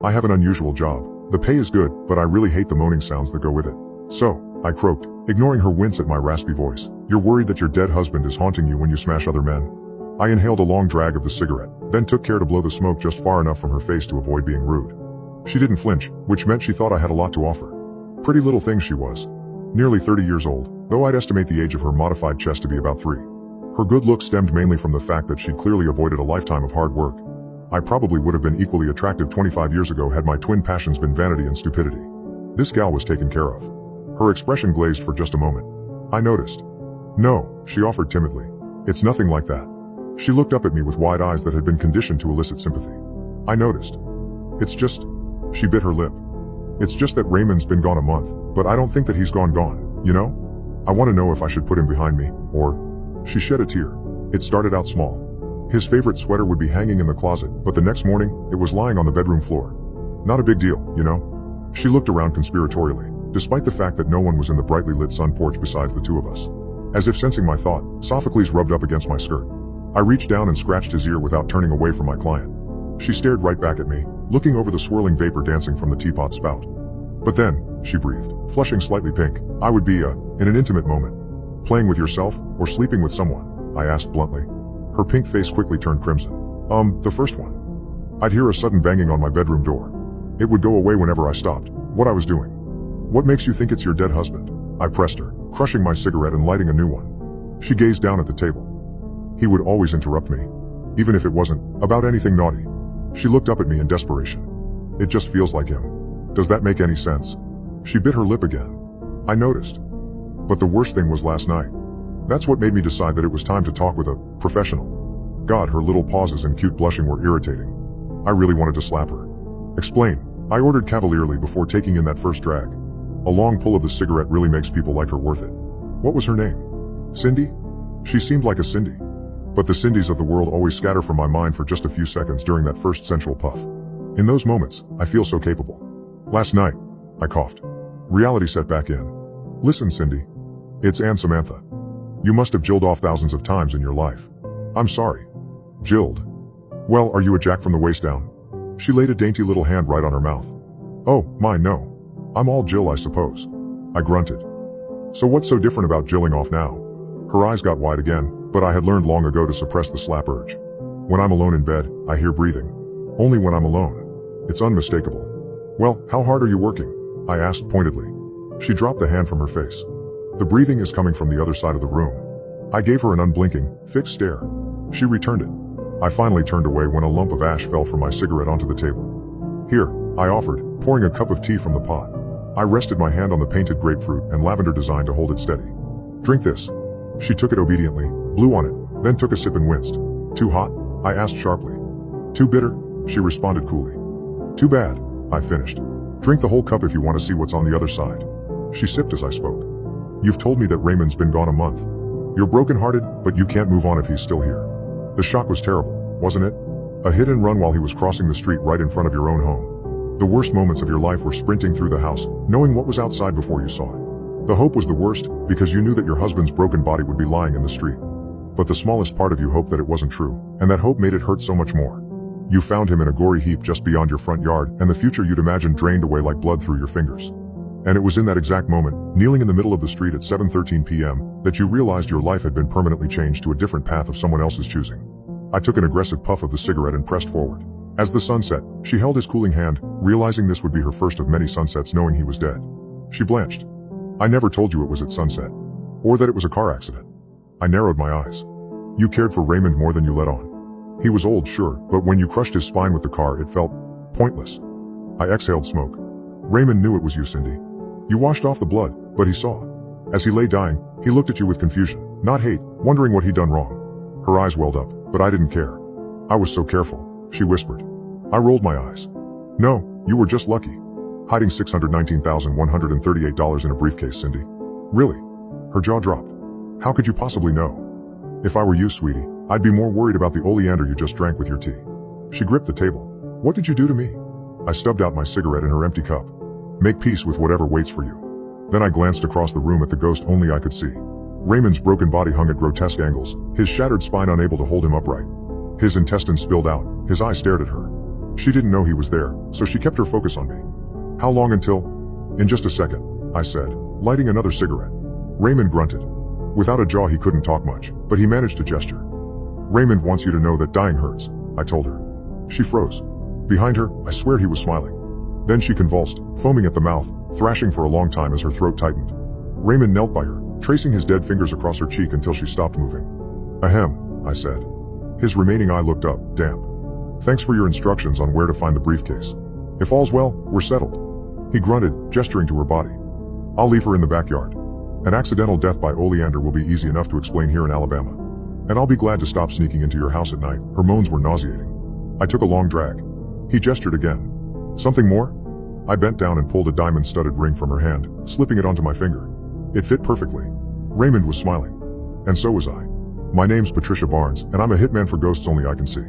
I have an unusual job. The pay is good, but I really hate the moaning sounds that go with it. So, I croaked, ignoring her wince at my raspy voice. You're worried that your dead husband is haunting you when you smash other men? I inhaled a long drag of the cigarette, then took care to blow the smoke just far enough from her face to avoid being rude. She didn't flinch, which meant she thought I had a lot to offer. Pretty little thing she was. Nearly 30 years old, though I'd estimate the age of her modified chest to be about 3. Her good looks stemmed mainly from the fact that she'd clearly avoided a lifetime of hard work. I probably would have been equally attractive 25 years ago had my twin passions been vanity and stupidity. This gal was taken care of. Her expression glazed for just a moment. I noticed. No, she offered timidly. It's nothing like that. She looked up at me with wide eyes that had been conditioned to elicit sympathy. I noticed. It's just... She bit her lip. It's just that Raymond's been gone a month, but I don't think that he's gone, you know? I want to know if I should put him behind me, or... She shed a tear. It started out small. His favorite sweater would be hanging in the closet, but the next morning, it was lying on the bedroom floor. Not a big deal, you know? She looked around conspiratorially, despite the fact that no one was in the brightly lit sun porch besides the two of us. As if sensing my thought, Sophocles rubbed up against my skirt. I reached down and scratched his ear without turning away from my client. She stared right back at me, looking over the swirling vapor dancing from the teapot spout. But then, she breathed, flushing slightly pink, I would be, in an intimate moment. Playing with yourself, or sleeping with someone? I asked bluntly. Her pink face quickly turned crimson. The first one. I'd hear a sudden banging on my bedroom door. It would go away whenever I stopped what I was doing. What makes you think it's your dead husband? I pressed her, crushing my cigarette and lighting a new one. She gazed down at the table. He would always interrupt me, even if it wasn't about anything naughty. She looked up at me in desperation. It just feels like him. Does that make any sense? She bit her lip again. I noticed. But the worst thing was last night. That's what made me decide that it was time to talk with a professional. God, her little pauses and cute blushing were irritating. I really wanted to slap her. Explain, I ordered cavalierly before taking in that first drag. A long pull of the cigarette really makes people like her worth it. What was her name? Cindy? She seemed like a Cindy. But the Cindys of the world always scatter from my mind for just a few seconds during that first sensual puff. In those moments, I feel so capable. Last night, I coughed. Reality set back in. Listen, Cindy. It's Aunt Samantha. You must have jilled off thousands of times in your life. I'm sorry. Jilled. Well, are you a jack from the waist down? She laid a dainty little hand right on her mouth. Oh, my no. I'm all Jill, I suppose. I grunted. So what's so different about jilling off now? Her eyes got wide again, but I had learned long ago to suppress the slap urge. When I'm alone in bed, I hear breathing. Only when I'm alone. It's unmistakable. Well, how hard are you working? I asked pointedly. She dropped the hand from her face. The breathing is coming from the other side of the room. I gave her an unblinking, fixed stare. She returned it. I finally turned away when a lump of ash fell from my cigarette onto the table. Here, I offered, pouring a cup of tea from the pot. I rested my hand on the painted grapefruit and lavender design to hold it steady. Drink this. She took it obediently, blew on it, then took a sip and winced. Too hot? I asked sharply. Too bitter? She responded coolly. Too bad, I finished. Drink the whole cup if you want to see what's on the other side. She sipped as I spoke. You've told me that Raymond's been gone a month. You're brokenhearted, but you can't move on if he's still here. The shock was terrible, wasn't it? A hit and run while he was crossing the street right in front of your own home. The worst moments of your life were sprinting through the house, knowing what was outside before you saw it. The hope was the worst, because you knew that your husband's broken body would be lying in the street. But the smallest part of you hoped that it wasn't true, and that hope made it hurt so much more. You found him in a gory heap just beyond your front yard, and the future you'd imagined drained away like blood through your fingers. And it was in that exact moment, kneeling in the middle of the street at 7:13 p.m., that you realized your life had been permanently changed to a different path of someone else's choosing. I took an aggressive puff of the cigarette and pressed forward. As the sun set, she held his cooling hand, realizing this would be her first of many sunsets knowing he was dead. She blanched. I never told you it was at sunset. Or that it was a car accident. I narrowed my eyes. You cared for Raymond more than you let on. He was old, sure, but when you crushed his spine with the car, it felt pointless. I exhaled smoke. Raymond knew it was you, Cindy. You washed off the blood, but he saw. As he lay dying, he looked at you with confusion, not hate, wondering what he'd done wrong. Her eyes welled up, but I didn't care. I was so careful, she whispered. I rolled my eyes. No, you were just lucky. Hiding $619,138 in a briefcase, Cindy. Really? Her jaw dropped. How could you possibly know? If I were you, sweetie, I'd be more worried about the oleander you just drank with your tea. She gripped the table. What did you do to me? I stubbed out my cigarette in her empty cup. Make peace with whatever waits for you. Then I glanced across the room at the ghost only I could see. Raymond's broken body hung at grotesque angles, his shattered spine unable to hold him upright. His intestines spilled out, his eyes stared at her. She didn't know he was there, so she kept her focus on me. How long until? In just a second, I said, lighting another cigarette. Raymond grunted. Without a jaw he couldn't talk much, but he managed to gesture. Raymond wants you to know that dying hurts, I told her. She froze. Behind her, I swear he was smiling. Then she convulsed, foaming at the mouth, thrashing for a long time as her throat tightened. Raymond knelt by her, tracing his dead fingers across her cheek until she stopped moving. Ahem, I said. His remaining eye looked up, damp. Thanks for your instructions on where to find the briefcase. If all's well, we're settled. He grunted, gesturing to her body. I'll leave her in the backyard. An accidental death by oleander will be easy enough to explain here in Alabama. And I'll be glad to stop sneaking into your house at night. Her moans were nauseating. I took a long drag. He gestured again. Something more? I bent down and pulled a diamond-studded ring from her hand, slipping it onto my finger. It fit perfectly. Raymond was smiling. And so was I. My name's Patricia Barnes, and I'm a hitman for ghosts only I can see.